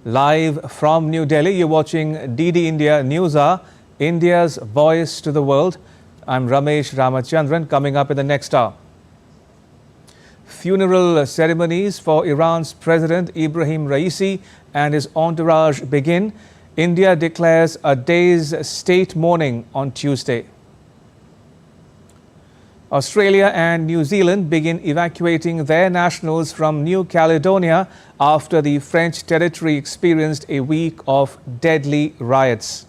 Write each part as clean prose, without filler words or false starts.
Live from New Delhi, you're watching DD India News Hour, India's voice to the world. I'm Ramesh Ramachandran. Coming up in the next hour. Funeral ceremonies for Iran's President Ebrahim Raisi and his entourage begin. India declares a day's state mourning on Tuesday. Australia and New Zealand begin evacuating their nationals from New Caledonia after the French territory experienced a week of deadly riots.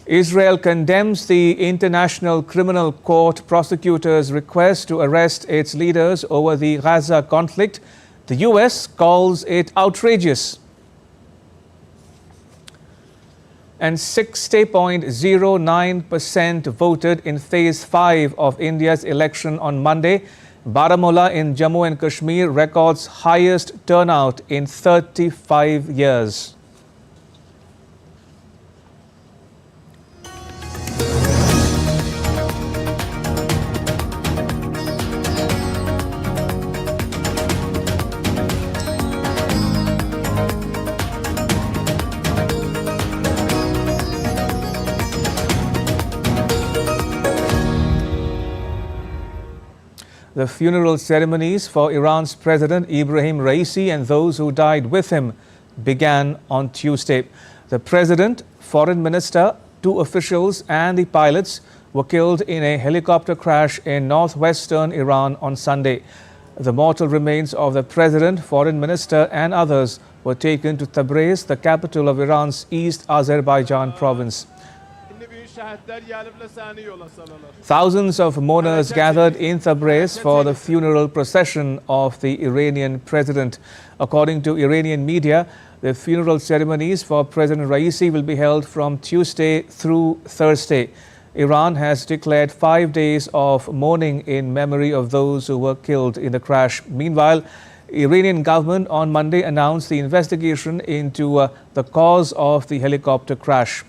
Israel condemns the International Criminal Court prosecutor's request to arrest its leaders over the Gaza conflict. The US calls it outrageous. And 60.09% voted in Phase 5 of India's election on Monday. Baramulla in Jammu and Kashmir records highest turnout in 35 years. The funeral ceremonies for Iran's President Ebrahim Raisi and those who died with him began on Tuesday. The President, Foreign Minister, 2 officials and the pilots were killed in a helicopter crash in northwestern Iran on Sunday. The mortal remains of the President, Foreign Minister and others were taken to Tabriz, the capital of Iran's East Azerbaijan province. Thousands of mourners gathered in Tabriz for the funeral procession of the Iranian president. According to Iranian media, the funeral ceremonies for President Raisi will be held from Tuesday through Thursday. Iran has declared 5 days of mourning in memory of those who were killed in the crash. Meanwhile, Iranian government on Monday announced the investigation into the cause of the helicopter crash.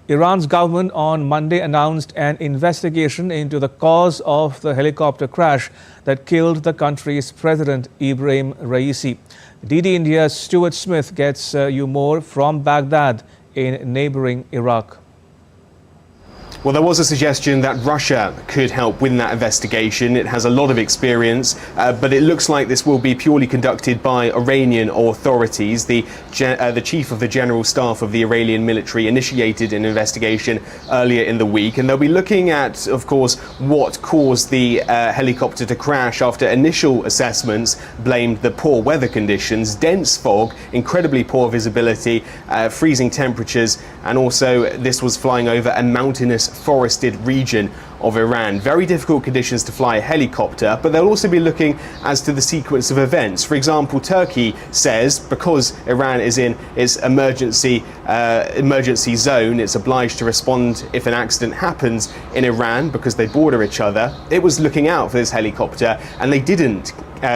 Iran's government on Monday announced an investigation into the cause of the helicopter crash that killed the country's President Ebrahim Raisi. DD India's Stuart Smith gets you more from Baghdad in neighboring Iraq. Well, there was a suggestion that Russia could help with that investigation. It has a lot of experience, but it looks like this will be purely conducted by Iranian authorities. The chief of the general staff of the Iranian military initiated an investigation earlier in the week, and they'll be looking at, of course, what caused the helicopter to crash after initial assessments blamed the poor weather conditions, dense fog, incredibly poor visibility, freezing temperatures, and also this was flying over a mountainous forested region of Iran. Very difficult conditions to fly a helicopter, but they'll also be looking as to the sequence of events. For example, Turkey says because Iran is in its emergency zone, it's obliged to respond if an accident happens in Iran because they border each other. It was looking out for this helicopter and they didn't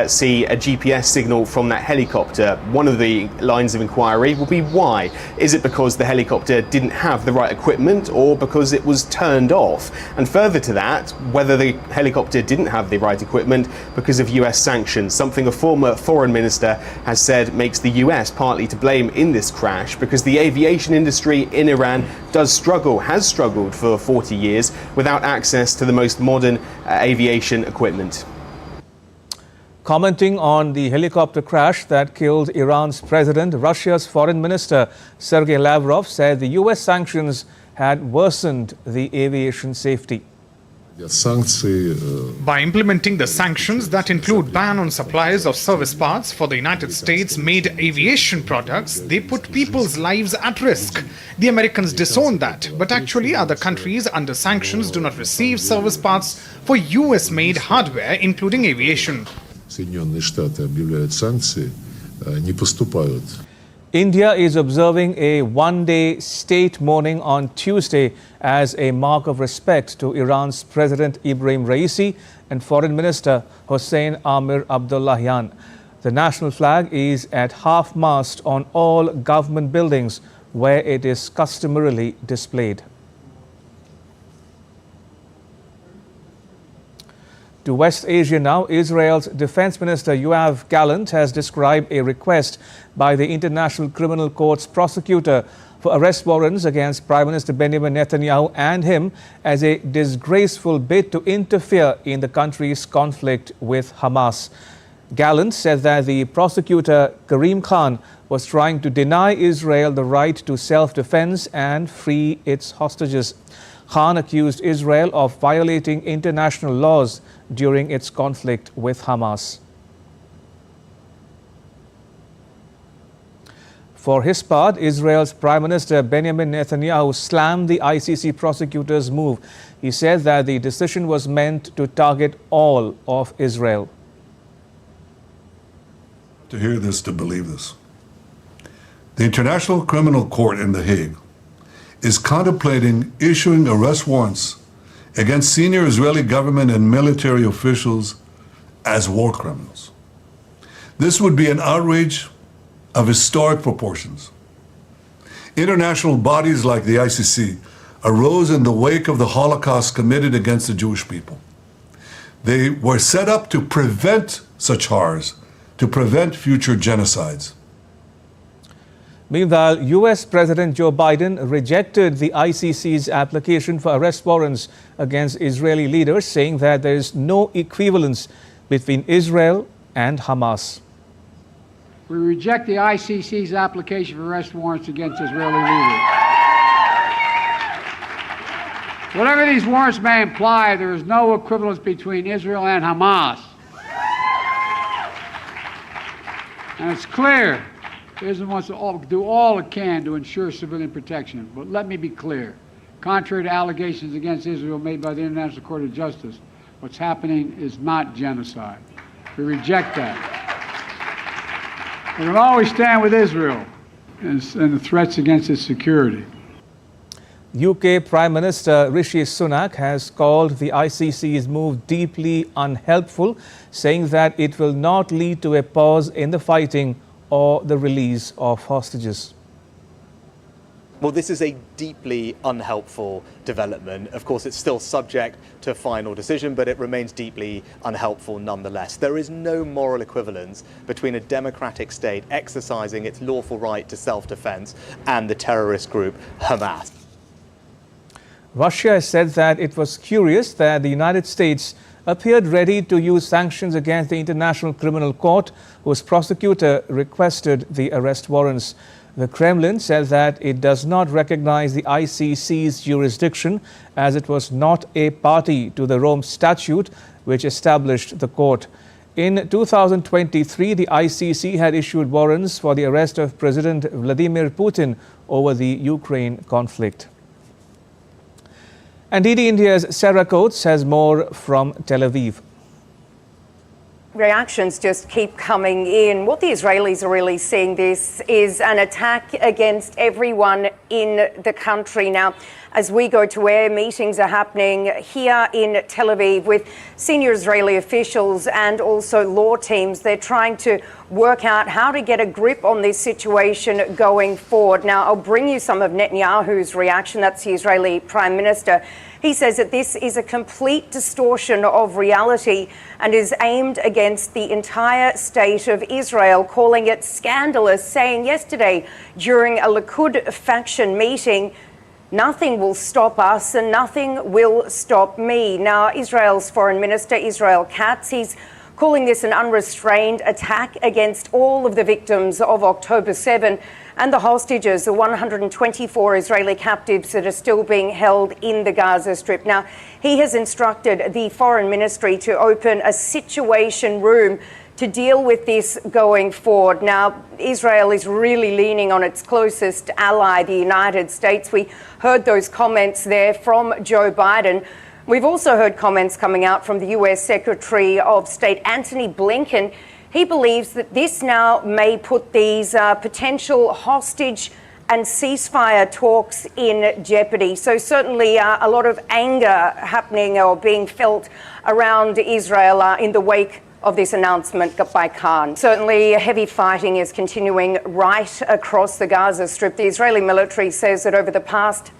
see a GPS signal from that helicopter. One of the lines of inquiry will be why. Is it because the helicopter didn't have the right equipment or because it was turned off? And further to that, whether the helicopter didn't have the right equipment because of US sanctions, something a former foreign minister has said makes the US partly to blame in this crash because the aviation industry in Iran has struggled for 40 years without access to the most modern aviation equipment. Commenting on the helicopter crash that killed Iran's president, Russia's foreign minister Sergei Lavrov said the US sanctions had worsened the aviation safety. By implementing the sanctions that include ban on supplies of service parts for the United States-made aviation products, they put people's lives at risk. The Americans disown that, but actually other countries under sanctions do not receive service parts for US-made hardware, including aviation. Соединенные Штаты объявляют санкции, не поступают. India is observing a one-day state mourning on Tuesday as a mark of respect to Iran's President Ebrahim Raisi and Foreign Minister Hossein Amir Abdullahian. The national flag is at half-mast on all government buildings where it is customarily displayed. To West Asia now, Israel's Defense Minister Yoav Gallant has described a request by the International Criminal Court's prosecutor for arrest warrants against Prime Minister Benjamin Netanyahu and him as a disgraceful bid to interfere in the country's conflict with Hamas. Gallant said that the prosecutor Karim Khan was trying to deny Israel the right to self-defense and free its hostages. Khan accused Israel of violating international laws during its conflict with Hamas. For his part, Israel's Prime Minister Benjamin Netanyahu slammed the ICC prosecutor's move. He said that the decision was meant to target all of Israel. To hear this, to believe this. The International Criminal Court in The Hague is contemplating issuing arrest warrants against senior Israeli government and military officials as war criminals. This would be an outrage of historic proportions. International bodies like the ICC arose in the wake of the Holocaust committed against the Jewish people. They were set up to prevent such horrors, to prevent future genocides. Meanwhile, U.S. President Joe Biden rejected the ICC's application for arrest warrants against Israeli leaders, saying that there is no equivalence between Israel and Hamas. We reject the ICC's application for arrest warrants against Israeli leaders. Whatever these warrants may imply, there is no equivalence between Israel and Hamas. And it's clear Israel wants to do all it can to ensure civilian protection. But let me be clear. Contrary to allegations against Israel made by the International Court of Justice, what's happening is not genocide. We reject that. We're going to always stand with Israel and the threats against its security. UK Prime Minister Rishi Sunak has called the ICC's move deeply unhelpful, saying that it will not lead to a pause in the fighting or the release of hostages. Well, this is a deeply unhelpful development. Of course, it's still subject to a final decision, but it remains deeply unhelpful nonetheless. There is no moral equivalence between a democratic state exercising its lawful right to self-defense and the terrorist group Hamas. Russia has said that it was curious that the United States appeared ready to use sanctions against the International Criminal Court, whose prosecutor requested the arrest warrants. The Kremlin says that it does not recognize the ICC's jurisdiction, as it was not a party to the Rome Statute, which established the court. In 2023, the ICC had issued warrants for the arrest of President Vladimir Putin over the Ukraine conflict. And DD India's Sarah Coates has more from Tel Aviv. Reactions just keep coming in. What the Israelis are really seeing this is an attack against everyone in the country. Now, as we go to air, meetings are happening here in Tel Aviv with senior Israeli officials and also law teams. They're trying to work out how to get a grip on this situation going forward. Now, I'll bring you some of Netanyahu's reaction. That's the Israeli Prime Minister. He says that this is a complete distortion of reality and is aimed against the entire state of Israel, calling it scandalous, saying yesterday during a Likud faction meeting, "Nothing will stop us and nothing will stop me." Now, Israel's Foreign Minister, Israel Katz, he's calling this an unrestrained attack against all of the victims of October 7 and the hostages, the 124 Israeli captives that are still being held in the Gaza Strip. Now, he has instructed the Foreign Ministry to open a situation room to deal with this going forward. Now, Israel is really leaning on its closest ally, the United States. We heard those comments there from Joe Biden. We've also heard comments coming out from the U.S. Secretary of State Antony Blinken. He believes that this now may put these potential hostage and ceasefire talks in jeopardy. So certainly a lot of anger happening or being felt around Israel in the wake of this announcement by Khan. Certainly heavy fighting is continuing right across the Gaza Strip. The Israeli military says that over the past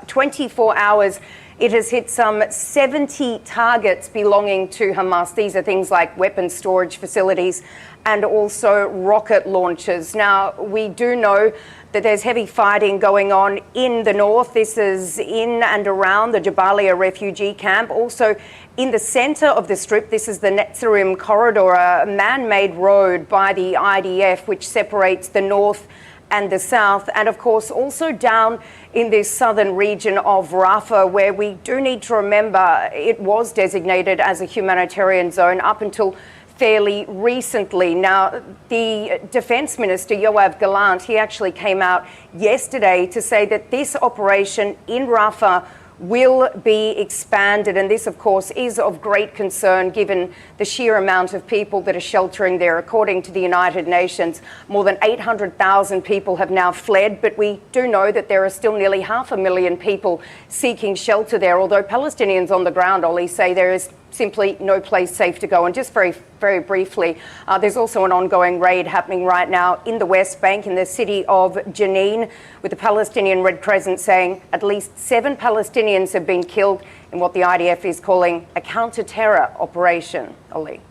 24 hours, it has hit some 70 targets belonging to Hamas. These are things like weapons storage facilities and also rocket launchers. Now, we do know that there's heavy fighting going on in the north. This is in and around the Jabalia refugee camp. Also in the centre of the strip, this is the Netzarim corridor, a man-made road by the IDF which separates the north and the south. And of course, also down in this southern region of Rafah, where we do need to remember it was designated as a humanitarian zone up until fairly recently. Now, the Defence Minister, Yoav Gallant, he actually came out yesterday to say that this operation in Rafah will be expanded. And this, of course, is of great concern given the sheer amount of people that are sheltering there. According to the United Nations, more than 800,000 people have now fled, but we do know that there are still nearly 500,000 people seeking shelter there, although Palestinians on the ground, Ollie, say there is simply no place safe to go. And just very briefly, there's also an ongoing raid happening right now in the West Bank in the city of Jenin, with the Palestinian Red Crescent saying at least 7 Palestinians have been killed in what the IDF is calling a counter-terror operation. Oli.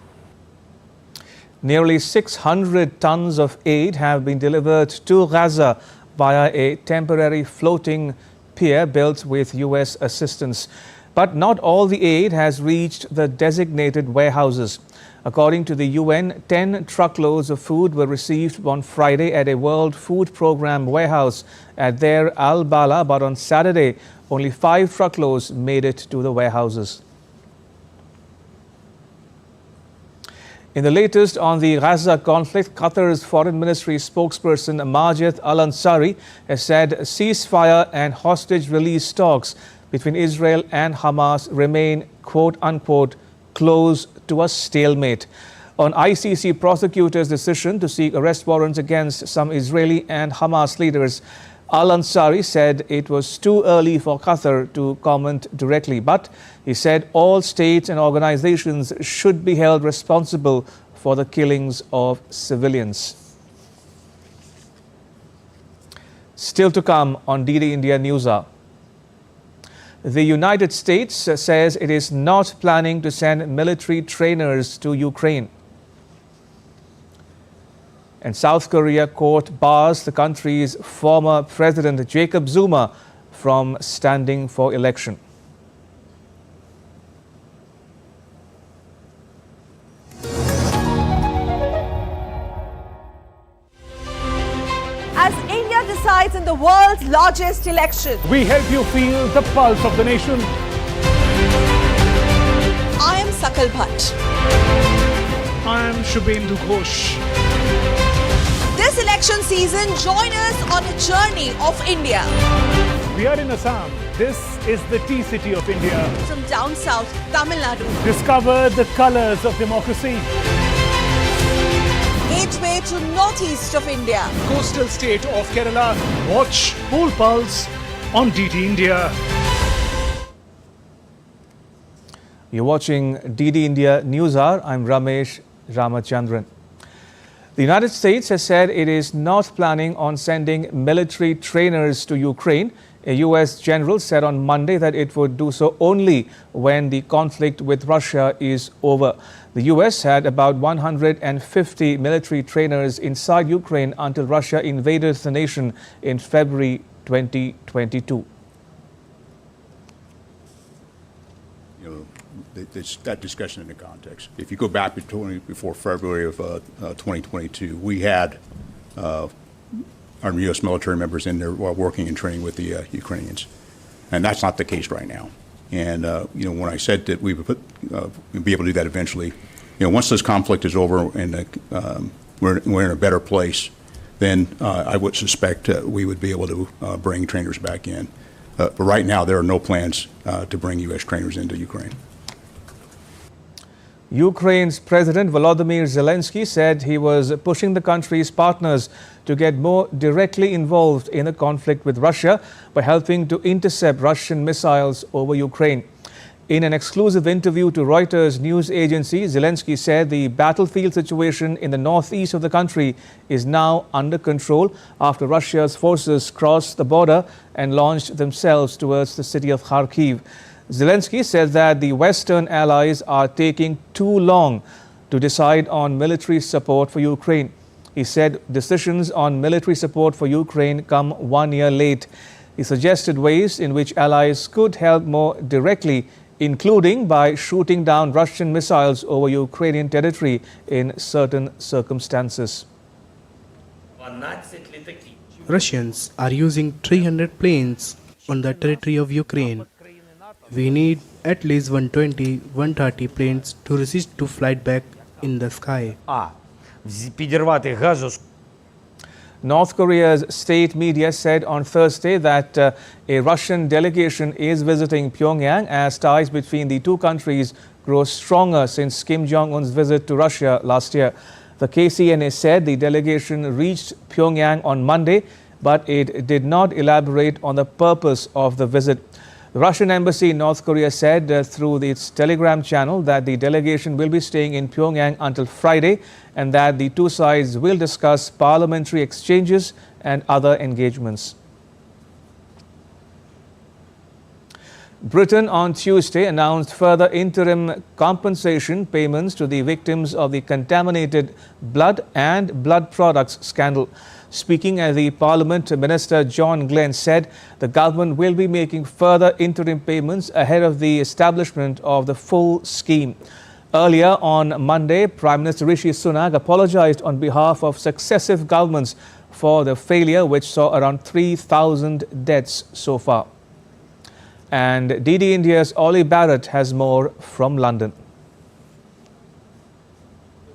Nearly 600 tons of aid have been delivered to Gaza via a temporary floating pier built with U.S. assistance. But not all the aid has reached the designated warehouses. According to the UN, 10 truckloads of food were received on Friday at a World Food Program warehouse at Deir al-Bala, but on Saturday, only 5 truckloads made it to the warehouses. In the latest on the Gaza conflict, Qatar's Foreign Ministry spokesperson Majed Al-Ansari has said ceasefire and hostage release talks between Israel and Hamas remain, quote-unquote, close to a stalemate. On ICC prosecutors' decision to seek arrest warrants against some Israeli and Hamas leaders, Al-Ansari said it was too early for Qatar to comment directly, but he said all states and organizations should be held responsible for the killings of civilians. Still to come on DD India News Hour. The United States says it is not planning to send military trainers to Ukraine. And South Korea court bars the country's former president Jacob Zuma from standing for election. As India decides in the world's largest election, we help you feel the pulse of the nation. I am Sakal Bhatt. I am Shubhendu Ghosh. This election season, join us on a journey of India. We are in Assam. This is the tea city of India. From down south, Tamil Nadu. Discover the colors of democracy. Gateway to northeast of India. Coastal state of Kerala. Watch Poll Pulse on DD India. You're watching DD India News Hour. I'm Ramesh Ramachandran. The United States has said it is not planning on sending military trainers to Ukraine. A U.S. general said on Monday that it would do so only when the conflict with Russia is over. The U.S. had about 150 military trainers inside Ukraine until Russia invaded the nation in February 2022. That discussion in the context. If you go back before February of 2022, we had our U.S. military members in there working and training with the Ukrainians, and that's not the case right now. And when I said that we would be able to do that eventually, once this conflict is over and we're in a better place, then I would suspect we would be able to bring trainers back in. But right now, there are no plans to bring U.S. trainers into Ukraine. Ukraine's President Volodymyr Zelensky said he was pushing the country's partners to get more directly involved in the conflict with Russia by helping to intercept Russian missiles over Ukraine. In an exclusive interview to Reuters news agency, Zelensky said the battlefield situation in the northeast of the country is now under control after Russia's forces crossed the border and launched themselves towards the city of Kharkiv. Zelensky said that the Western allies are taking too long to decide on military support for Ukraine. He said decisions on military support for Ukraine come 1 year late. He suggested ways in which allies could help more directly, including by shooting down Russian missiles over Ukrainian territory in certain circumstances. Russians are using 300 planes on the territory of Ukraine. We need at least 120-130 planes to resist to flight back in the sky. North Korea's state media said on Thursday that a Russian delegation is visiting Pyongyang as ties between the two countries grow stronger since Kim Jong-un's visit to Russia last year. The KCNA said the delegation reached Pyongyang on Monday, but it did not elaborate on the purpose of the visit. The Russian embassy in North Korea said through its Telegram channel that the delegation will be staying in Pyongyang until Friday and that the two sides will discuss parliamentary exchanges and other engagements. Britain on Tuesday announced further interim compensation payments to the victims of the contaminated blood and blood products scandal. Speaking at the Parliament, Minister John Glenn said the government will be making further interim payments ahead of the establishment of the full scheme. Earlier on Monday, Prime Minister Rishi Sunak apologized on behalf of successive governments for the failure which saw around 3,000 deaths so far. And DD India's Ollie Barrett has more from London.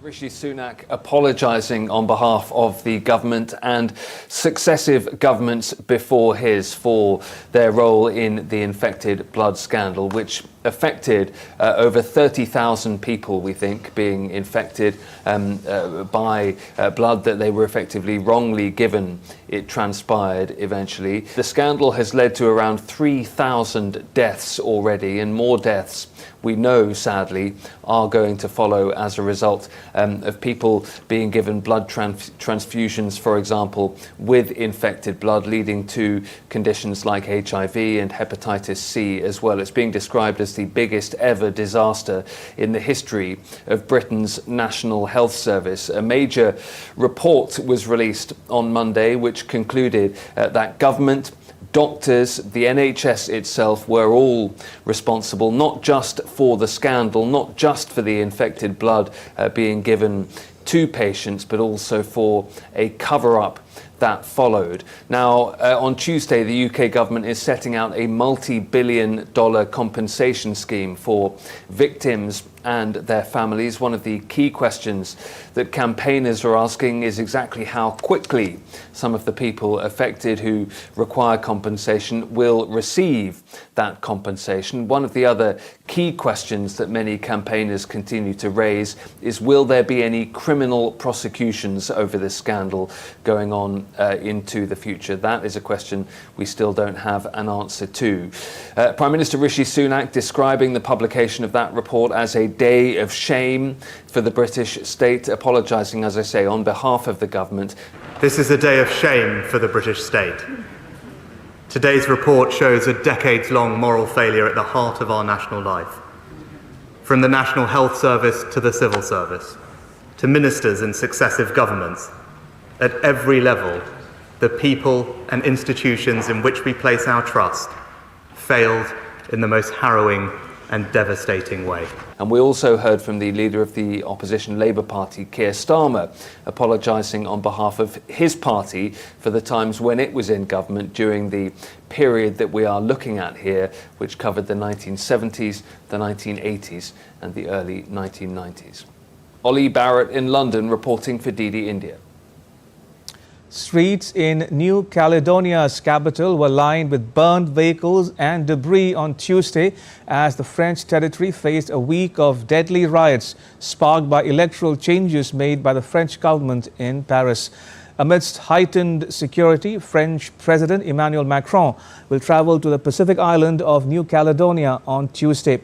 Rishi Sunak apologising on behalf of the government and successive governments before his for their role in the infected blood scandal, which affected over 30,000 people, we think, being infected by blood that they were effectively wrongly given, it transpired eventually. The scandal has led to around 3,000 deaths already, and more deaths we know, sadly, are going to follow as a result of people being given blood transfusions, for example, with infected blood, leading to conditions like HIV and hepatitis C as well. It's being described as the biggest ever disaster in the history of Britain's National Health Service. A major report was released on Monday which concluded that government, doctors, the NHS itself were all responsible, not just for the scandal, not just for the infected blood being given to patients, but also for a cover-up that followed. Now, on Tuesday, the UK government is setting out a multi-billion-dollar compensation scheme for victims and their families. One of the key questions that campaigners are asking is exactly how quickly some of the people affected who require compensation will receive that compensation. One of the other key questions that many campaigners continue to raise is, will there be any criminal prosecutions over this scandal going on into the future? That is a question we still don't have an answer to. Prime Minister Rishi Sunak describing the publication of that report as a day of shame for the British state, apologising, as I say, on behalf of the government. This is a day of shame for the British state. Today's report shows a decades-long moral failure at the heart of our national life. From the National Health Service to the civil service, to ministers in successive governments, at every level, the people and institutions in which we place our trust failed in the most harrowing and devastating way. And we also heard from the leader of the opposition Labour Party, Keir Starmer, apologising on behalf of his party for the times when it was in government during the period that we are looking at here, which covered the 1970s, the 1980s and the early 1990s. Ollie Barrett in London reporting for DD India. Streets in New Caledonia's capital were lined with burned vehicles and debris on Tuesday as the French territory faced a week of deadly riots sparked by electoral changes made by the French government in Paris. Amidst heightened security, French President Emmanuel Macron will travel to the Pacific island of New Caledonia on Tuesday.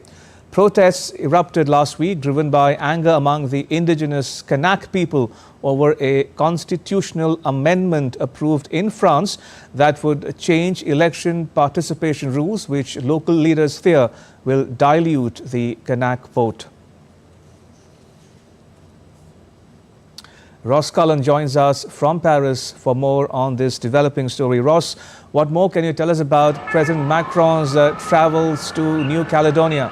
Protests erupted last week, driven by anger among the indigenous Kanak people over a constitutional amendment approved in France that would change election participation rules, which local leaders fear will dilute the Kanak vote. Ross Cullen joins us from Paris for more on this developing story. Ross, what more can you tell us about President Macron's travels to New Caledonia?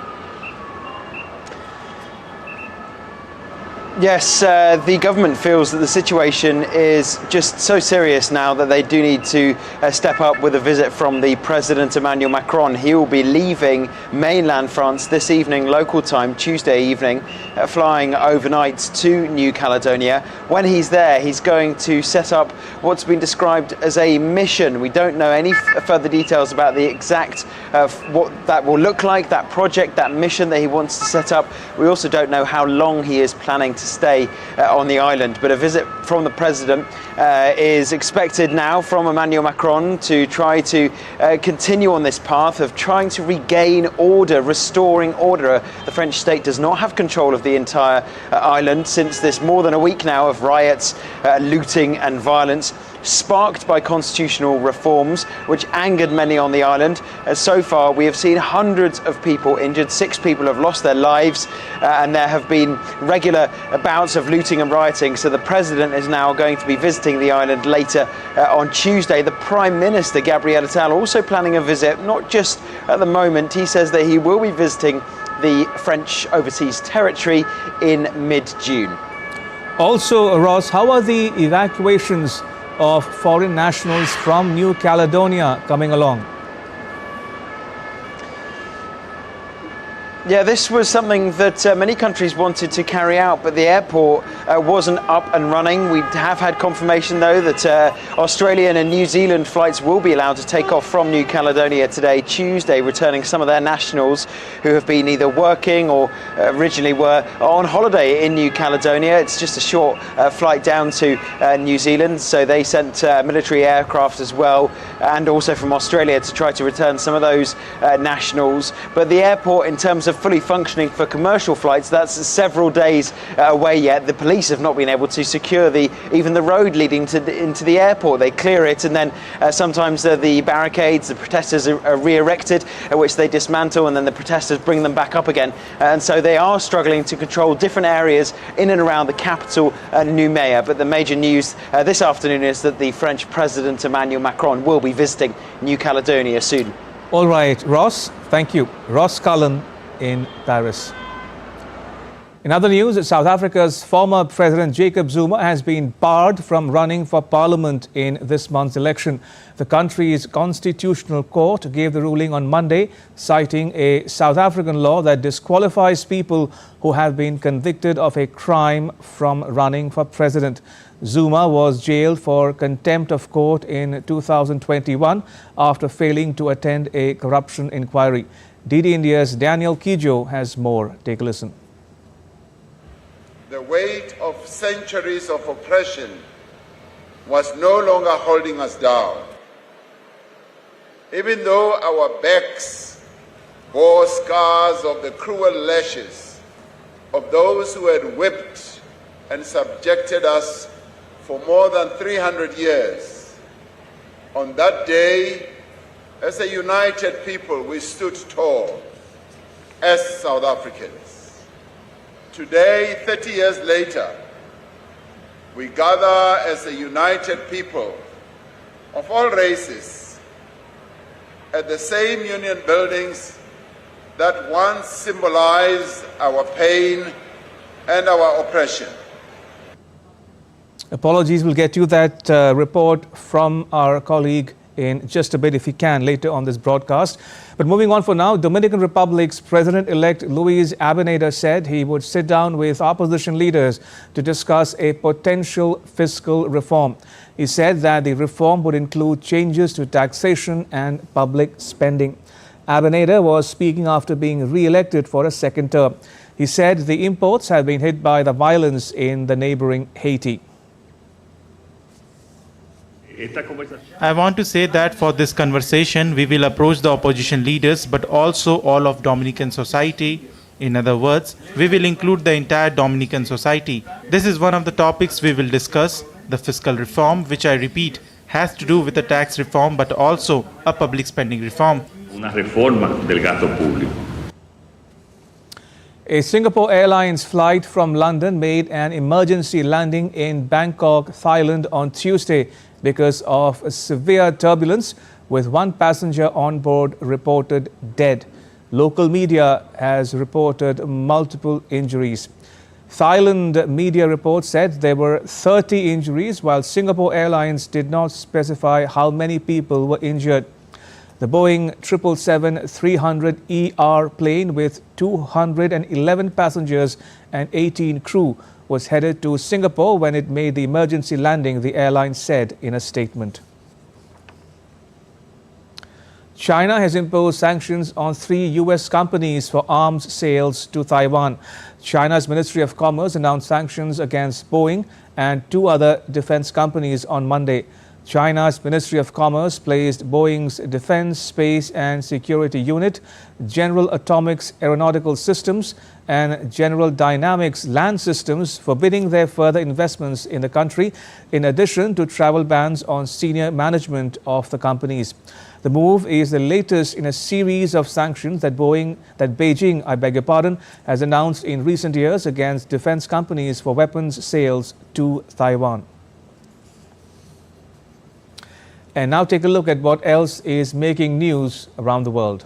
Yes, the government feels that the situation is just so serious now that they do need to step up with a visit from the President Emmanuel Macron. He will be leaving mainland France this evening, local time, Tuesday evening, flying overnight to New Caledonia. When he's there, he's going to set up what's been described as a mission. We don't know any further details about the exact what that will look like, that project, that mission that he wants to set up. We also don't know how long he is planning to stay on the island, but a visit from the president is expected now from Emmanuel Macron to try to continue on this path of trying to regain order, restoring order. The French state does not have control of the entire island since this more than a week now of riots, looting and violence, sparked by constitutional reforms which angered many on the island. So far we have seen hundreds of people injured, 6 people have lost their lives, and there have been regular bouts of looting and rioting. So the president is now going to be visiting the island later on Tuesday. The Prime Minister Gabriel Attal also planning a visit, not just at the moment. He says that he will be visiting the French overseas territory in mid-June. Also, Ross, how are the evacuations of foreign nationals from New Caledonia coming along? Yeah, this was something that many countries wanted to carry out, but the airport wasn't up and running. We have had confirmation, though, that Australian and New Zealand flights will be allowed to take off from New Caledonia today, Tuesday, returning some of their nationals who have been either working or originally were on holiday in New Caledonia. It's just a short flight down to New Zealand, so they sent military aircraft as well, and also from Australia to try to return some of those nationals. But the airport, in terms of fully functioning for commercial flights, that's several days away yet. The police have not been able to secure even the road leading into the airport. They clear it, and then sometimes the barricades, the protesters are re-erected, which they dismantle, and then the protesters bring them back up again. And so they are struggling to control different areas in and around the capital, Nouméa. But the major news this afternoon is that the French President Emmanuel Macron will be visiting New Caledonia soon. All right, Ross, thank you. Ross Cullen in Paris. In other news, South Africa's former President Jacob Zuma has been barred from running for parliament in this month's election. The country's constitutional court gave the ruling on Monday, citing a South African law that disqualifies people who have been convicted of a crime from running for president. Zuma was jailed for contempt of court in 2021 after failing to attend a corruption inquiry. DD India's Daniel Kijo has more. Take a listen. The weight of centuries of oppression was no longer holding us down. Even though our backs bore scars of the cruel lashes of those who had whipped and subjected us for more than 300 years, on that day, as a united people, we stood tall as South Africans. Today, 30 years later, we gather as a united people of all races at the same union buildings that once symbolized our pain and our oppression. Apologies, we'll get you that report from our colleague in just a bit, if he can, later on this broadcast. But moving on for now, Dominican Republic's President-elect Luis Abinader said he would sit down with opposition leaders to discuss a potential fiscal reform. He said that the reform would include changes to taxation and public spending. Abinader was speaking after being re-elected for a second term. He said the imports have been hit by the violence in the neighboring Haiti. I want to say that for this conversation, we will approach the opposition leaders, but also all of Dominican society In other words, we will include the entire Dominican society. This is one of the topics we will discuss, the fiscal reform, which I repeat, has to do with the tax reform but also a public spending reform. Una reforma del gasto público. A Singapore Airlines flight from London made an emergency landing in Bangkok, Thailand on Tuesday because of severe turbulence, with one passenger on board reported dead. Local media has reported multiple injuries. Thailand media reports said there were 30 injuries, while Singapore Airlines did not specify how many people were injured. The Boeing 777-300ER plane with 211 passengers and 18 crew was headed to Singapore when it made the emergency landing, the airline said in a statement. China has imposed sanctions on 3 U.S. companies for arms sales to Taiwan. China's Ministry of Commerce announced sanctions against Boeing and 2 other defense companies on Monday. China's Ministry of Commerce placed Boeing's Defense, Space and Security Unit, General Atomics Aeronautical Systems and General Dynamics Land Systems, forbidding their further investments in the country, in addition to travel bans on senior management of the companies. The move is the latest in a series of sanctions that Beijing, has announced in recent years against defense companies for weapons sales to Taiwan. And now take a look at what else is making news around the world.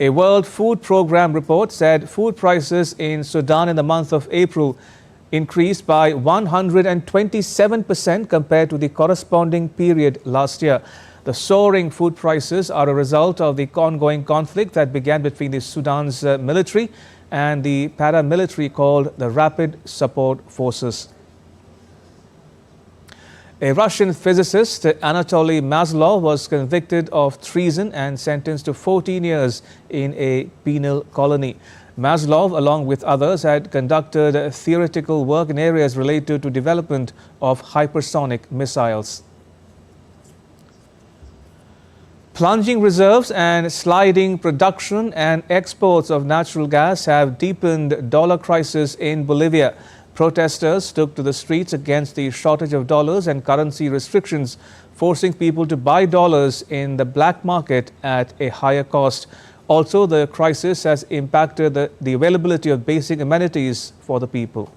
A World Food Program report said food prices in Sudan in the month of April increased by 127% compared to the corresponding period last year. The soaring food prices are a result of the ongoing conflict that began between the Sudan's military and the paramilitary called the Rapid Support Forces. A Russian physicist, Anatoly Maslov, was convicted of treason and sentenced to 14 years in a penal colony. Maslov, along with others, had conducted theoretical work in areas related to development of hypersonic missiles. Plunging reserves and sliding production and exports of natural gas have deepened dollar crisis in Bolivia. Protesters took to the streets against the shortage of dollars and currency restrictions, forcing people to buy dollars in the black market at a higher cost. Also, the crisis has impacted the availability of basic amenities for the people.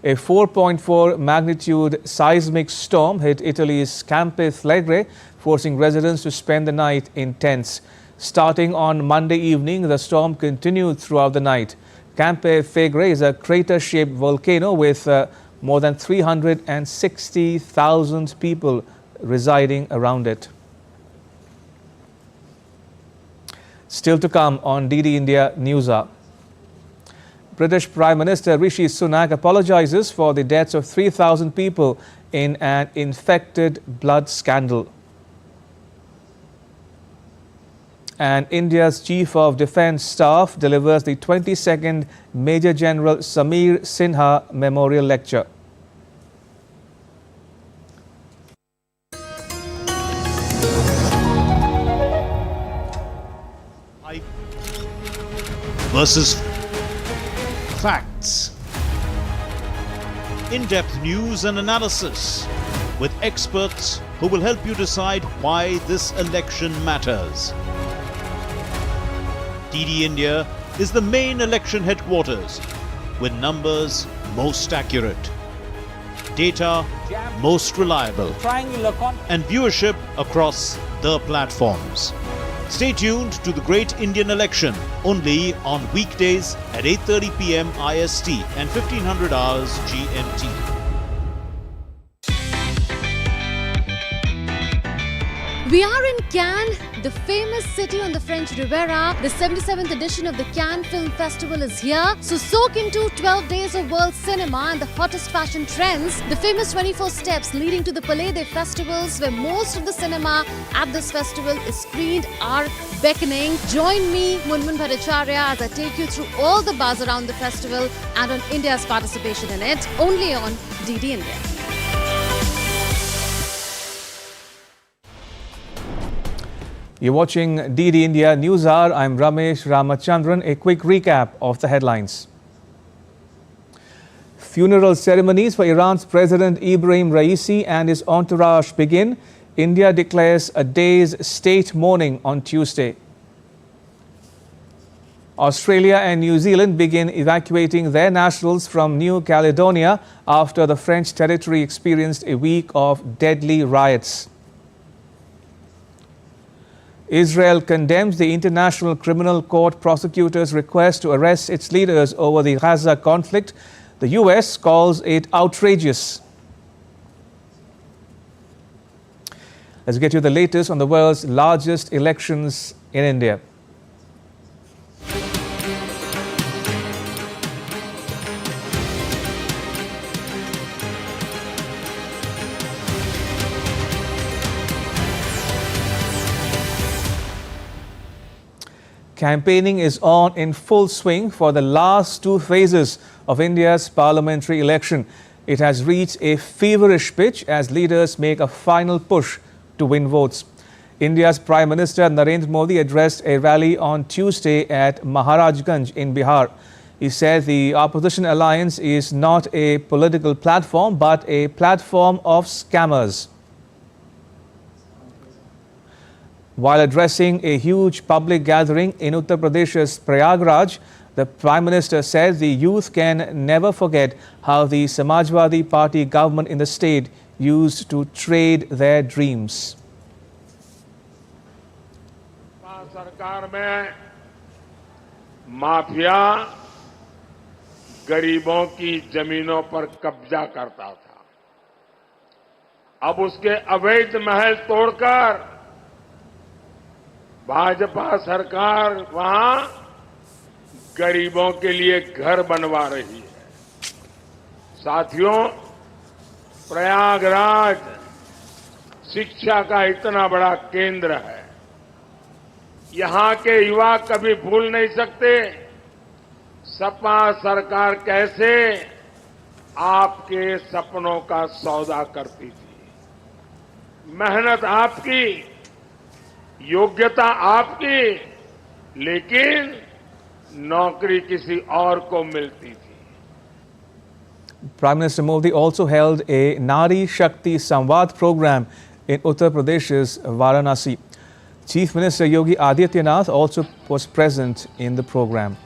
A 4.4 magnitude seismic storm hit Italy's Campi Flegrei, forcing residents to spend the night in tents. Starting on Monday evening, the storm continued throughout the night. Campi Flegrei is a crater-shaped volcano with more than 360,000 people residing around it. Still to come on DD India News Hour. British Prime Minister Rishi Sunak apologizes for the deaths of 3,000 people in an infected blood scandal. And India's Chief of Defence Staff delivers the 22nd Major General Sameer Sinha Memorial Lecture. Versus facts. In-depth news and analysis with experts who will help you decide why this election matters. DD India is the main election headquarters with numbers most accurate, data most reliable, and viewership across the platforms. Stay tuned to the Great Indian Election only on weekdays at 8:30 p.m. IST and 1500 hours GMT. We are in Cannes, the famous city on the French Riviera. The 77th edition of the Cannes Film Festival is here. So soak into 12 days of world cinema and the hottest fashion trends. The famous 24 steps leading to the Palais des Festivals, where most of the cinema at this festival is screened, are beckoning. Join me, Munmun Bhattacharya, as I take you through all the buzz around the festival and on India's participation in it, only on DD India. You're watching DD India News Hour. I'm Ramesh Ramachandran. A quick recap of the headlines. Funeral ceremonies for Iran's President Ebrahim Raisi and his entourage begin. India declares a day's state mourning on Tuesday. Australia and New Zealand begin evacuating their nationals from New Caledonia after the French territory experienced a week of deadly riots. Israel condemns the International Criminal Court prosecutor's request to arrest its leaders over the Gaza conflict. The US calls it outrageous. Let's get you the latest on the world's largest elections in India. Campaigning is on in full swing for the last two phases of India's parliamentary election. It has reached a feverish pitch as leaders make a final push to win votes. India's Prime Minister Narendra Modi addressed a rally on Tuesday at Maharajganj in Bihar. He said the opposition alliance is not a political platform but a platform of scammers. While addressing a huge public gathering in Uttar Pradesh's Prayagraj, the Prime Minister said the youth can never forget how the Samajwadi Party government in the state used to trade their dreams. सरकार में mafia गरीबों की जमीनों पर कब्जा करता था। अब उसके अवैध महल तोड़कर भाजपा सरकार वहां गरीबों के लिए घर बनवा रही है। साथियों, प्रयागराज शिक्षा का इतना बड़ा केंद्र है। यहां के युवा कभी भूल नहीं सकते सपा सरकार कैसे आपके सपनों का सौदा करती थी। मेहनत आपकी, योग्यता आपकी, लेकिन नौकरी किसी और को मिलती थी। Prime Minister Modi also held a Nari Shakti Samvad program in Uttar Pradesh's Varanasi. Chief Minister Yogi Adityanath also was present in the program.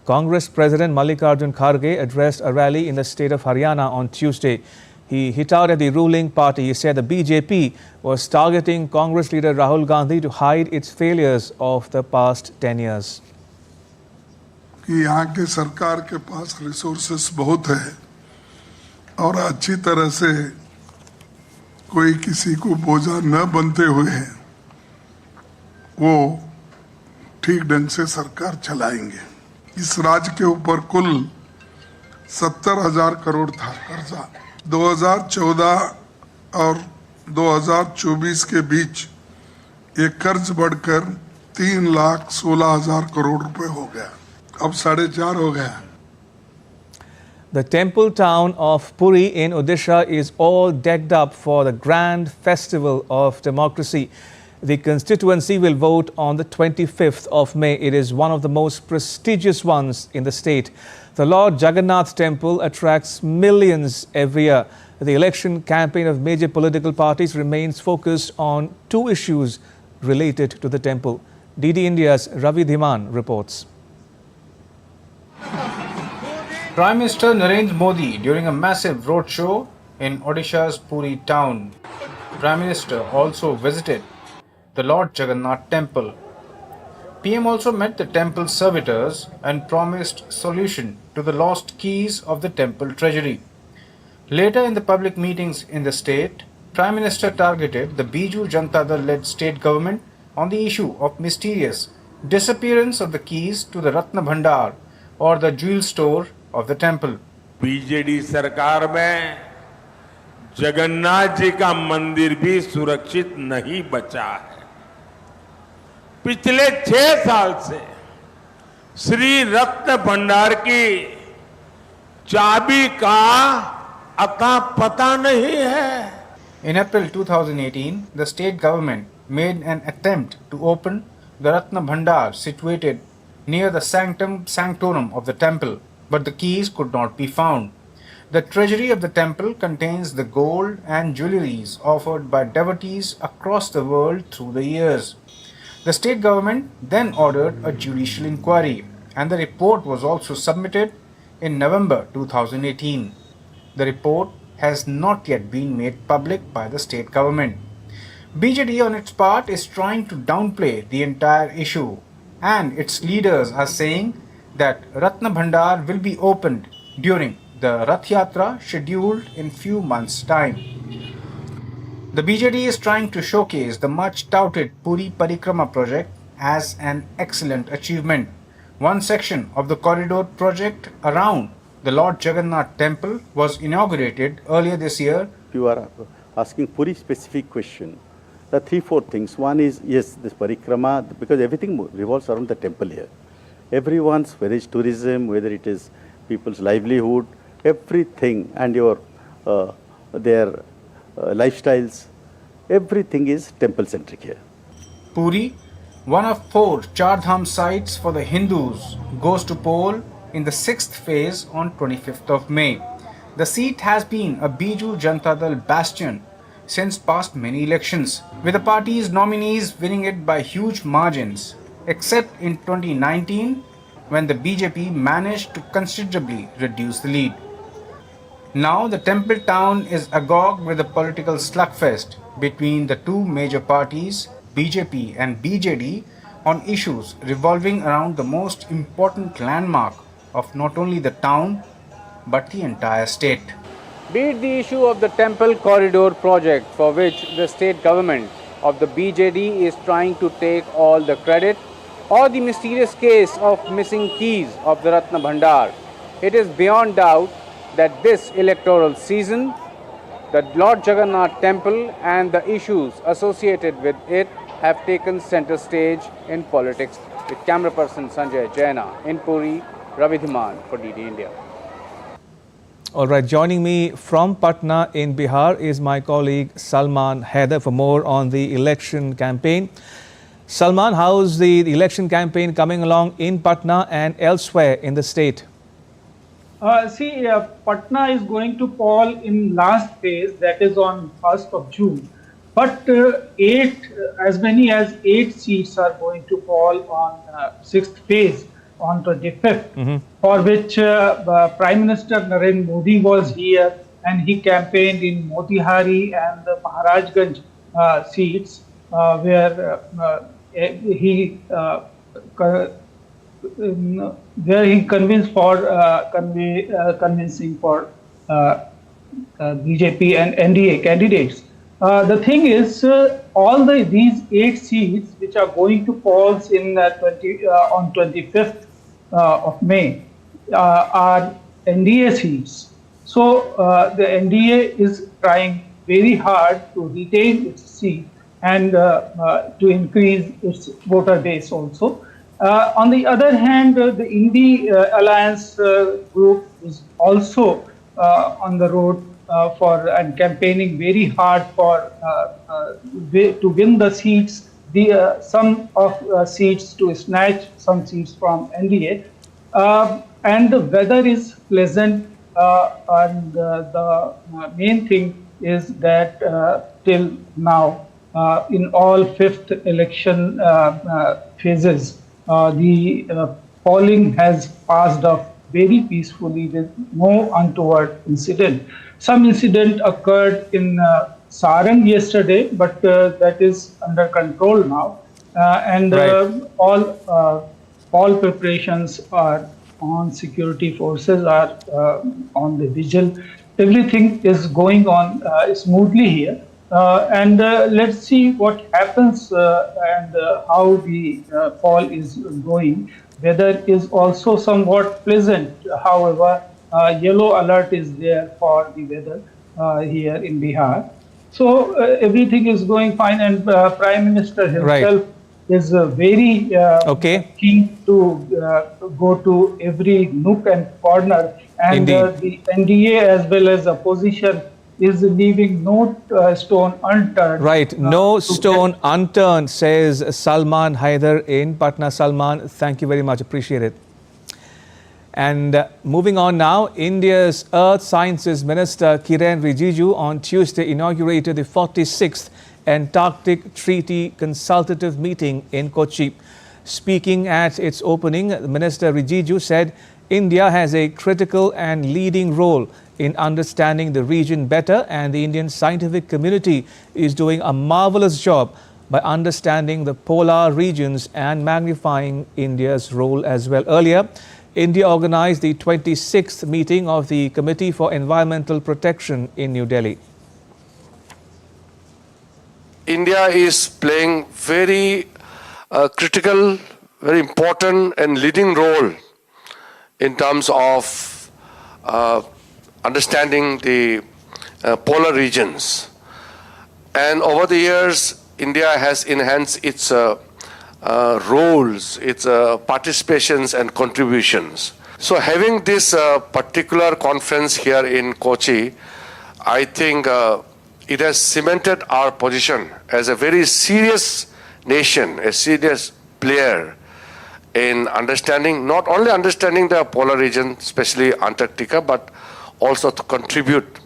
Congress President Mallikarjun Kharge addressed a rally in the state of Haryana on Tuesday. He hit out at the ruling party. He said the BJP was targeting Congress leader Rahul Gandhi to hide its failures of the past 10 years. कि यहाँ के सरकार के पास resources बहुत है और अच्छी तरह से कोई किसी को बोझा न बनते हुए वो ठीक ढंग से सरकार चलाएंगे। इस राज्य के ऊपर कुल 70,000 करोड़ था कर्जा। 2014 और 2024 के बीच ये कर्ज बढ़कर 3,16,000 करोड़ रुपए हो गया। अब 4.5 हो गया। The temple town of Puri in Odisha is all decked up for the grand festival of democracy. The constituency will vote on the 25th of May. It is one of the most prestigious ones in the state. The Lord Jagannath Temple attracts millions every year. The election campaign of major political parties remains focused on two issues related to the temple. DD India's Ravi Dhiman reports. Prime Minister Narendra Modi during a massive roadshow in Odisha's Puri town. Prime Minister also visited the Lord Jagannath Temple. PM also met the temple servitors and promised solution to the lost keys of the temple treasury. Later in the public meetings in the state, Prime Minister targeted the Biju Janata Dal-led state government on the issue of mysterious disappearance of the keys to the Ratna Bhandar or the jewel store of the temple. BJD सरकार में जगन्नाथ जी का मंदिर भी सुरक्षित नहीं बचा है। पिछले 6 साल से श्री रत्न भंडार की चाबी का अता पता नहीं है. In April 2018, the state government made an attempt to open the Ratna Bhandar situated near the sanctum sanctorum of the temple, but the keys could not be found. The treasury of the temple contains the gold and jewelries offered by devotees across the world through the years. The state government then ordered a judicial inquiry, and the report was also submitted in November 2018. The report has not yet been made public by the state government. BJD on its part is trying to downplay the entire issue, and its leaders are saying that Ratna Bhandar will be opened during the Rath Yatra scheduled in few months' time. The BJD is trying to showcase the much touted Puri Parikrama project as an excellent achievement. One section of the corridor project around the Lord Jagannath temple was inaugurated earlier this year. You are asking Puri specific question. There are 3-4 things. One is, yes, this Parikrama, because everything revolves around the temple here. Everyone's, whether it's tourism, whether it is people's livelihood, everything, and their lifestyles, everything is temple-centric here. Puri, one of 4 Char Dham sites for the Hindus, goes to poll in the 6th phase on 25th of May. The seat has been a Biju Janata Dal bastion since past many elections, with the party's nominees winning it by huge margins, except in 2019 when the BJP managed to considerably reduce the lead. Now the temple town is agog with a political slugfest between the two major parties, BJP and BJD, on issues revolving around the most important landmark of not only the town but the entire state. Be it the issue of the temple corridor project, for which the state government of the BJD is trying to take all the credit, or the mysterious case of missing keys of the Ratna Bhandar, it is beyond doubt that this electoral season, the Lord Jagannath temple and the issues associated with it have taken center stage in politics. With camera person Sanjay Jaina in Puri, Ravi Dhiman for DD India. All right, joining me from Patna in Bihar is my colleague Salman Haider for more on the election campaign. Salman, how's the election campaign coming along in Patna and elsewhere in the state? Patna is going to poll in last phase, that is on 1st of June. But as many as 8 seats are going to poll on 6th phase on 25th, for which Prime Minister Narendra Modi was here and he campaigned in Motihari and the Maharajganj seats where he convinced for convincing for BJP and NDA candidates. The thing is, all these 8 seats which are going to polls in on 25th of May are NDA seats. So the NDA is trying very hard to retain its seat and to increase its voter base also. On the other hand, the Indi Alliance group is also on the road and campaigning very hard for to win the seats, some of seats to snatch some seats from NDA, and the weather is pleasant, and the main thing is that till now in all 5th election phases the polling has passed off very peacefully with no untoward incident. Some incident occurred in Sarang yesterday, but that is under control now, and all preparations are on. Security forces are on the vigil. Everything is going on smoothly here, and let's see what happens and how the poll is going. Weather is also somewhat pleasant. However, yellow alert is there for the weather here in Bihar. So everything is going fine, and Prime Minister himself is very keen to go to every nook and corner, and the NDA as well as opposition is leaving no stone unturned. Right, no stone unturned, says Salman Haider in Patna. Salman, thank you very much, appreciate it. And moving on now, India's Earth Sciences Minister Kiren Rijiju on Tuesday inaugurated the 46th Antarctic Treaty Consultative Meeting in Kochi. Speaking at its opening, Minister Rijiju said India has a critical and leading role in understanding the region better, and the Indian scientific community is doing a marvelous job by understanding the polar regions and magnifying India's role as well. Earlier, India organized the 26th meeting of the Committee for Environmental Protection in New Delhi. India is playing very critical, very important and leading role in terms of understanding the polar regions. And over the years, India has enhanced its roles, its participations and contributions. So having this particular conference here in Kochi, I think it has cemented our position as a very serious nation, a serious player in understanding, not only understanding the polar region, especially Antarctica, but also to contribute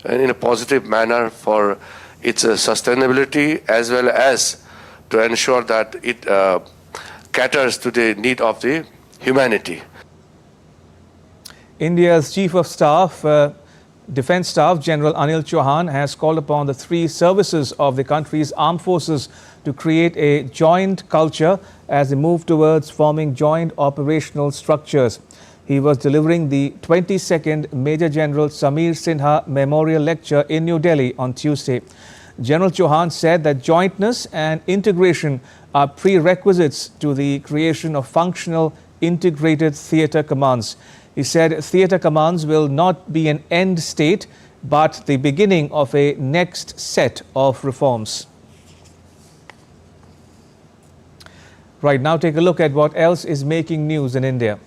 in a positive manner for its sustainability, as well as to ensure that it caters to the need of the humanity. India's Chief of Staff, Defence Staff General Anil Chauhan has called upon the three services of the country's armed forces to create a joint culture as they move towards forming joint operational structures. He was delivering the 22nd Major General Samir Sinha Memorial Lecture in New Delhi on Tuesday. General Chauhan said that jointness and integration are prerequisites to the creation of functional integrated theatre commands. He said theatre commands will not be an end state, but the beginning of a next set of reforms. Right, now take a look at what else is making news in India.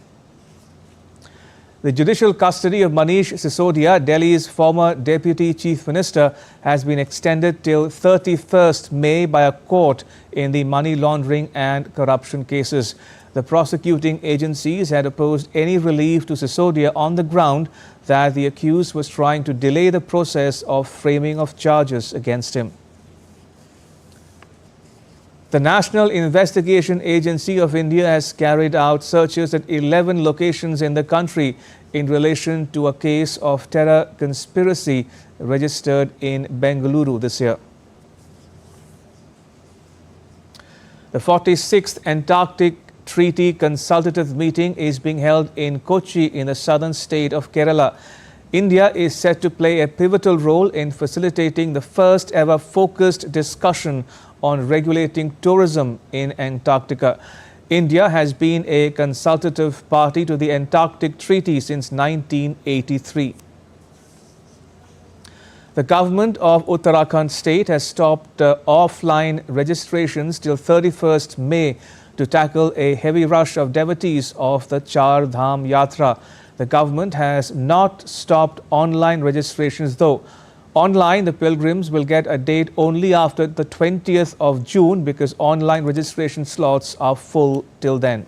The judicial custody of Manish Sisodia, Delhi's former Deputy Chief Minister, has been extended till 31st May by a court in the money laundering and corruption cases. The prosecuting agencies had opposed any relief to Sisodia on the ground that the accused was trying to delay the process of framing of charges against him. The National Investigation Agency of India has carried out searches at 11 locations in the country in relation to a case of terror conspiracy registered in Bengaluru this year. The 46th Antarctic Treaty Consultative Meeting is being held in Kochi in the southern state of Kerala. India is set to play a pivotal role in facilitating the first ever focused discussion on regulating tourism in Antarctica. India has been a consultative party to the Antarctic Treaty since 1983. The government of Uttarakhand state has stopped offline registrations till 31st May to tackle a heavy rush of devotees of the Char Dham Yatra. The government has not stopped online registrations though. Online, the pilgrims will get a date only after the 20th of June because online registration slots are full till then.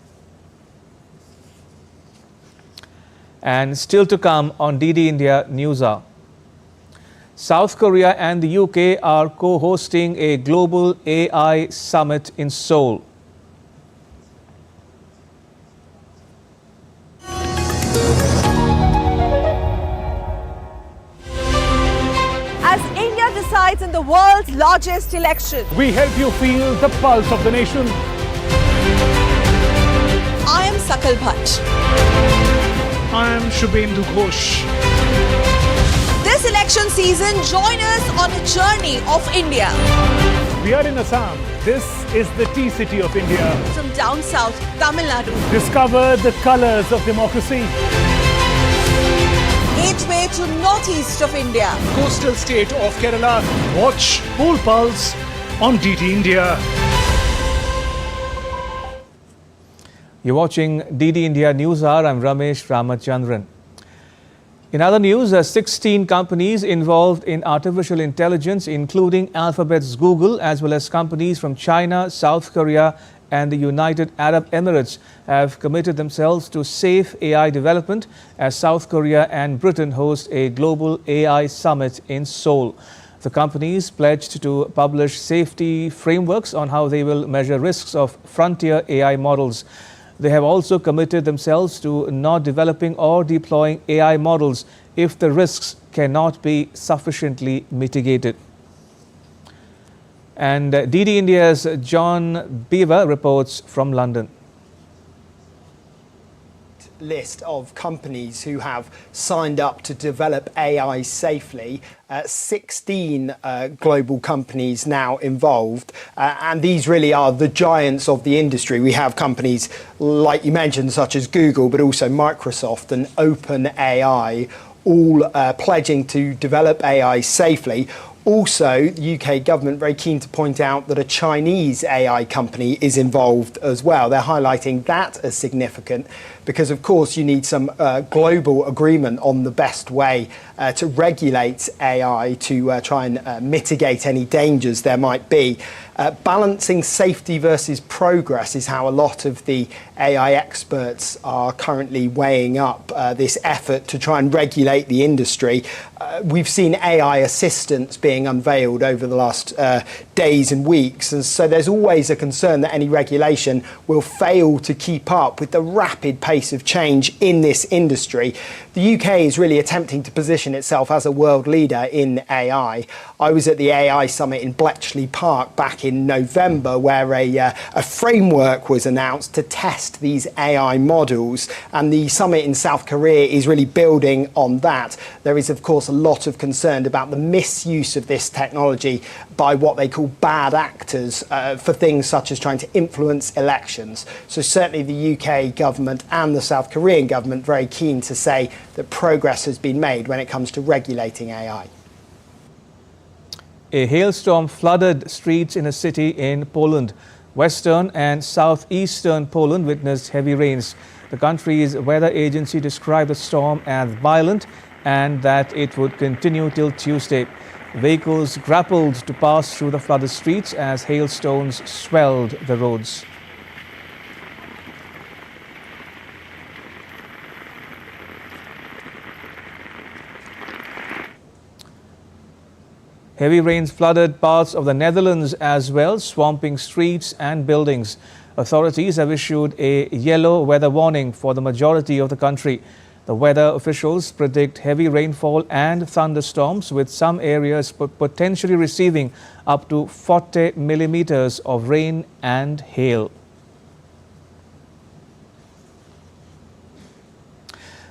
And still to come on DD India News Hour. South Korea and the UK are co-hosting a global AI summit in Seoul. Decides in the world's largest election. We help you feel the pulse of the nation. I am Sakal Bhatt. I am Shubhendu Ghosh. This election season, join us on a journey of India. We are in Assam. This is the tea city of India. From down south, Tamil Nadu. Discover the colors of democracy. Gateway to northeast of India. Coastal state of Kerala. Watch Poll Pulse on DD India. You're watching DD India News Hour. I'm Ramesh Ramachandran. In other news, 16 companies involved in artificial intelligence, including Alphabet's Google, as well as companies from China, South Korea, and the United Arab Emirates, have committed themselves to safe AI development as South Korea and Britain host a global AI summit in Seoul. The companies pledged to publish safety frameworks on how they will measure risks of frontier AI models. They have also committed themselves to not developing or deploying AI models if the risks cannot be sufficiently mitigated. And DD India's John Beaver reports from London. List of companies who have signed up to develop AI safely. 16 global companies now involved, and these really are the giants of the industry. We have companies like you mentioned, such as Google, but also Microsoft and OpenAI, all pledging to develop AI safely. Also, the UK government very keen to point out that a Chinese AI company is involved as well. They're highlighting that as significant because, of course, you need some global agreement on the best way to regulate AI to try and mitigate any dangers there might be. Balancing safety versus progress is how a lot of the AI experts are currently weighing up this effort to try and regulate the industry. We've seen AI assistants being unveiled over the last days and weeks, and so there's always a concern that any regulation will fail to keep up with the rapid pace of change in this industry. The UK is really attempting to position itself as a world leader in AI. I was at the AI summit in Bletchley Park back in November, where a framework was announced to test these AI models, and the summit in South Korea is really building on that. There is, of course, a lot of concern about the misuse of this technology by what they call bad actors for things such as trying to influence elections. So certainly the UK government and the South Korean government very keen to say that progress has been made when it comes to regulating AI. A hailstorm flooded streets in a city in Poland. Western and southeastern Poland witnessed heavy rains. The country's weather agency described the storm as violent and that it would continue till Tuesday. Vehicles grappled to pass through the flooded streets as hailstones swelled the roads. Heavy rains flooded parts of the Netherlands as well, swamping streets and buildings. Authorities have issued a yellow weather warning for the majority of the country. The weather officials predict heavy rainfall and thunderstorms, with some areas potentially receiving up to 40 millimeters of rain and hail.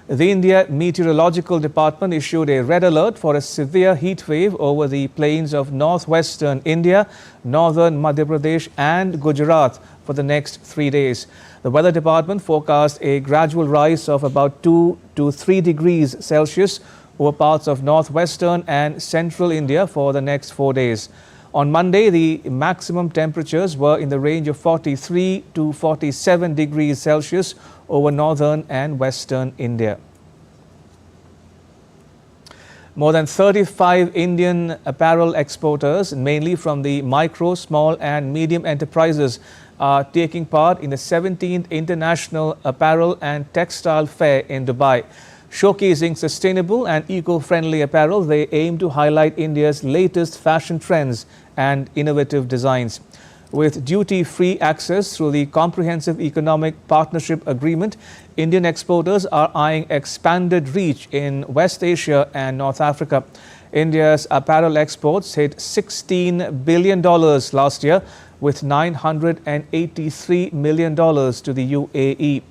The India Meteorological Department issued a red alert for a severe heat wave over the plains of northwestern India, northern Madhya Pradesh and Gujarat for the next 3 days. The Weather Department forecast a gradual rise of about 2 to 3 degrees Celsius over parts of northwestern and central India for the next 4 days. On Monday, the maximum temperatures were in the range of 43 to 47 degrees Celsius over northern and western India. More than 35 Indian apparel exporters, mainly from the micro, small and medium enterprises, are taking part in the 17th International Apparel and Textile Fair in Dubai. Showcasing sustainable and eco-friendly apparel, they aim to highlight India's latest fashion trends and innovative designs. With duty-free access through the Comprehensive Economic Partnership Agreement, Indian exporters are eyeing expanded reach in West Asia and North Africa. India's apparel exports hit $16 billion last year, with $983 million to the UAE.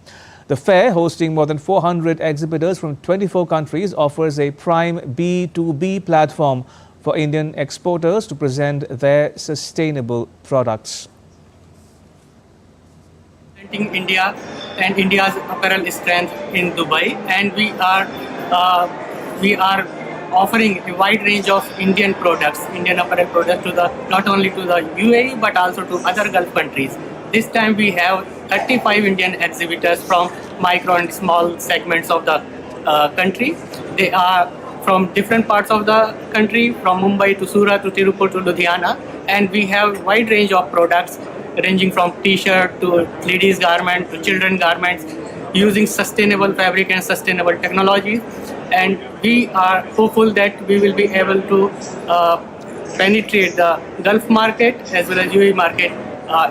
The fair, hosting more than 400 exhibitors from 24 countries, offers a prime B2B platform for Indian exporters to present their sustainable products. India and India's apparel strength in Dubai, and we are offering a wide range of Indian products, Indian apparel products to the not only to the UAE but also to other Gulf countries. this time we have 35 Indian exhibitors from micro and small segments of the country. They are from different parts of the country, from Mumbai to Surat to Tirupur to Ludhiana, and we have wide range of products ranging from t-shirt to ladies garment to children garments using sustainable fabric and sustainable technology. And we are hopeful that we will be able to penetrate the Gulf market as well as UAE market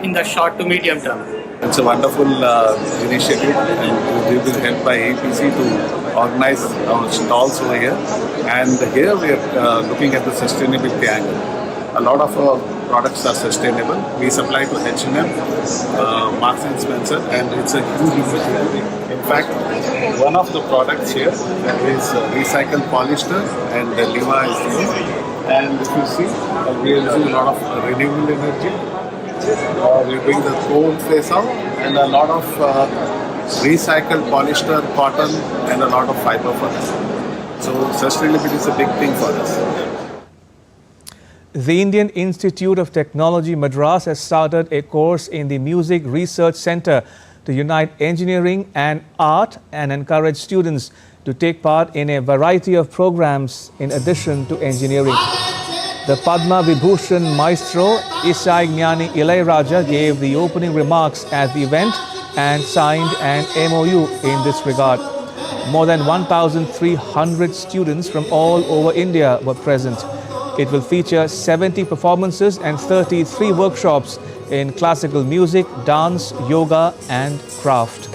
in the short to medium term. It's a wonderful initiative, and we will help by APC to organize our stalls over here. And here we are looking at the sustainability angle. A lot of our products are sustainable. We supply to H&M, Marks and Spencer, and it's a huge opportunity. In fact, one of the products here is recycled polyester, and the Lima is here. And if you see, we are using a lot of renewable energy. We're doing the coal phase out, and a lot of recycled polyester, cotton, and a lot of fiber for us. So sustainability is a big thing for us. The Indian Institute of Technology Madras has started a course in the Music Research Centre to unite engineering and art and encourage students to take part in a variety of programs in addition to engineering. The Padma Vibhushan maestro Isai Gnani Ilaiyaraaja gave the opening remarks at the event and signed an MOU in this regard. More than 1,300 students from all over India were present. It will feature 70 performances and 33 workshops in classical music, dance, yoga and craft.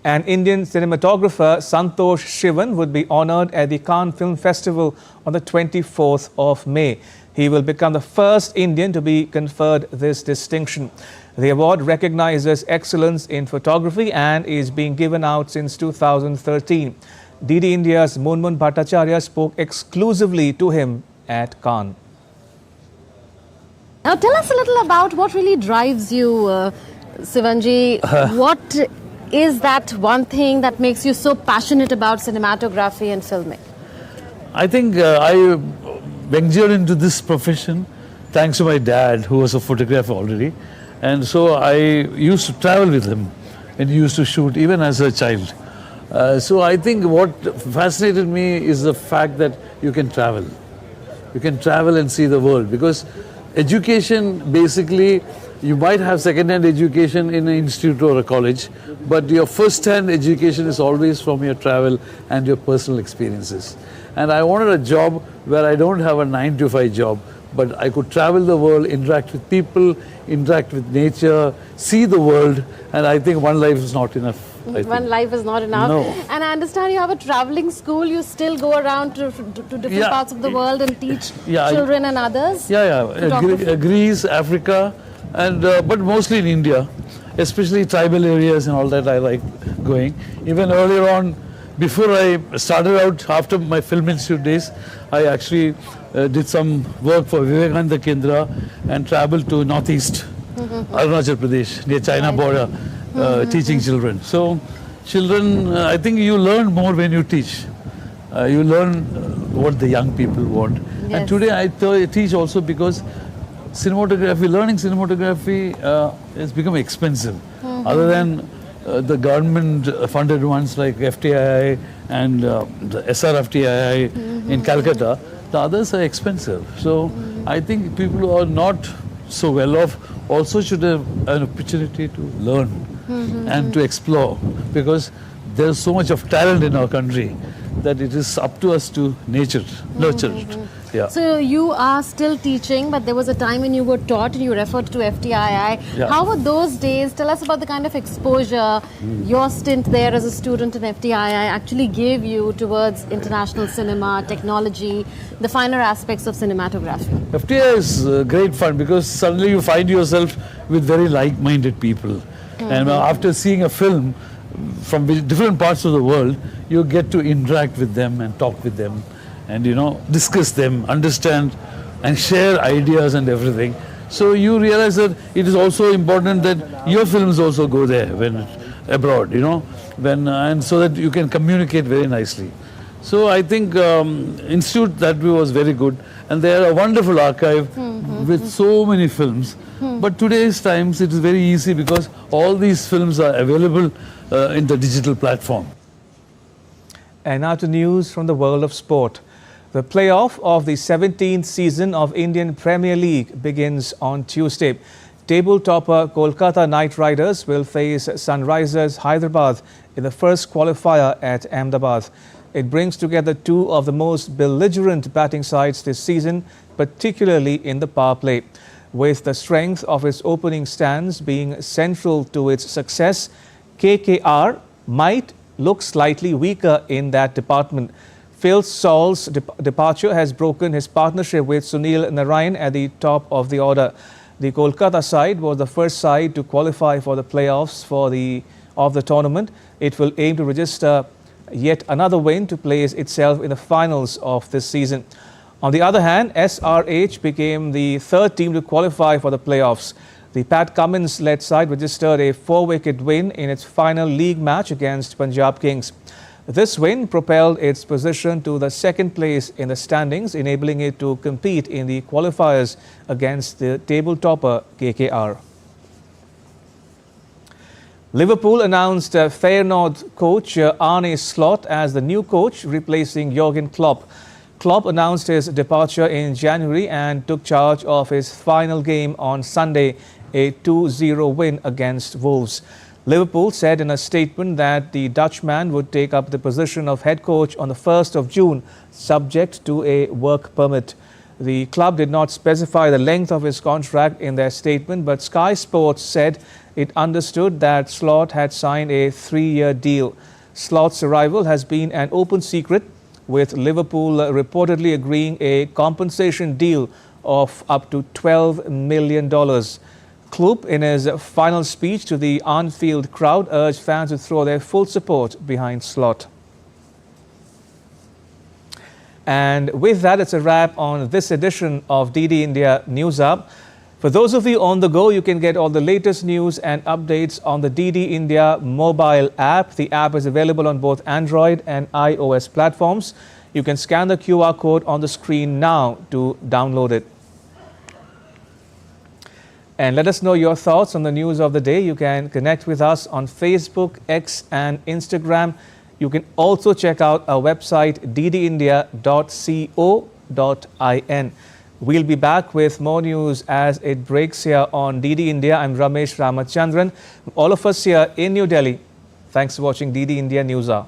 An Indian cinematographer, Santosh Shivan, would be honoured at the Cannes Film Festival on the 24th of May. He will become the first Indian to be conferred this distinction. The award recognises excellence in photography and is being given out since 2013. DD India's Munmun Bhattacharya spoke exclusively to him at Cannes. Now tell us a little about what really drives you, Sivanji. What is that one thing that makes you so passionate about cinematography and filming? I think I ventured into this profession thanks to my dad, who was a photographer already. And so I used to travel with him and he used to shoot even as a child. So I think what fascinated me is the fact that you can travel. You can travel and see the world, because education basically, you might have second-hand education in an institute or a college, but your first-hand education is always from your travel and your personal experiences. And I wanted a job where I don't have a 9-to-5 job, but I could travel the world, interact with people, interact with nature, see the world, and I think one life is not enough. One life is not enough. No. And I understand you have a traveling school. You still go around to different parts of the world and teach children and others. Greece, Africa, and but mostly in India, especially tribal areas and all that I like going. Even earlier on, before I started out, after my film institute days, I actually did some work for Vivekananda Kendra and traveled to northeast Arunachal Pradesh, near China border, teaching children. So children, I think you learn more when you teach. You learn what the young people want. Yes. And today I teach also because cinematography, learning cinematography has become expensive. Other than the government funded ones like FTII and the SRFTII in Calcutta, the others are expensive. So I think people who are not so well off also should have an opportunity to learn and to explore, because there's so much of talent in our country that it is up to us to nurture it. Yeah. So you are still teaching, but there was a time when you were taught and you referred to FTII. Yeah. How were those days? Tell us about the kind of exposure your stint there as a student in FTII actually gave you towards international cinema, technology, the finer aspects of cinematography. FTII is great fun because suddenly you find yourself with very like-minded people. And after seeing a film from different parts of the world, you get to interact with them and talk with them and discuss them, understand and share ideas and everything. So you realize that it is also important that your films also go there when abroad, and so that you can communicate very nicely. So I think Institute that way was very good, and they are a wonderful archive with so many films. But today's times it is very easy because all these films are available in the digital platform. And now to news from the world of sport. The playoff of the 17th season of Indian Premier League begins on Tuesday. Table topper Kolkata Knight Riders will face Sunrisers Hyderabad in the first qualifier at Ahmedabad. It brings together two of the most belligerent batting sides this season, particularly in the power play. With the strength of its opening stands being central to its success, KKR might look slightly weaker in that department. Phil Saul's departure has broken his partnership with Sunil Narayan at the top of the order. The Kolkata side was the first side to qualify for the playoffs of the tournament. It will aim to register yet another win to place itself in the finals of this season. On the other hand, SRH became the third team to qualify for the playoffs. The Pat Cummins-led side registered a 4-wicket win in its final league match against Punjab Kings. This win propelled its position to the second place in the standings, enabling it to compete in the qualifiers against the table topper KKR. Liverpool announced Feyenoord coach Arne Slot as the new coach, replacing Jurgen Klopp. Klopp announced his departure in January and took charge of his final game on Sunday, a 2-0 win against Wolves. Liverpool said in a statement that the Dutchman would take up the position of head coach on the 1st of June, subject to a work permit. The club did not specify the length of his contract in their statement, but Sky Sports said it understood that Slot had signed a 3-year deal. Slot's arrival has been an open secret, with Liverpool reportedly agreeing a compensation deal of up to $12 million. Klopp, in his final speech to the Anfield crowd, urged fans to throw their full support behind Slot. And with that, it's a wrap on this edition of DD India News Hub. For those of you on the go, you can get all the latest news and updates on the DD India mobile app. The app is available on both Android and iOS platforms. You can scan the QR code on the screen now to download it. And let us know your thoughts on the news of the day. You can connect with us on Facebook, X and Instagram. You can also check out our website ddindia.co.in. We'll be back with more news as it breaks here on DD India. I'm Ramesh Ramachandran. All of us here in New Delhi, thanks for watching DD India News Hour.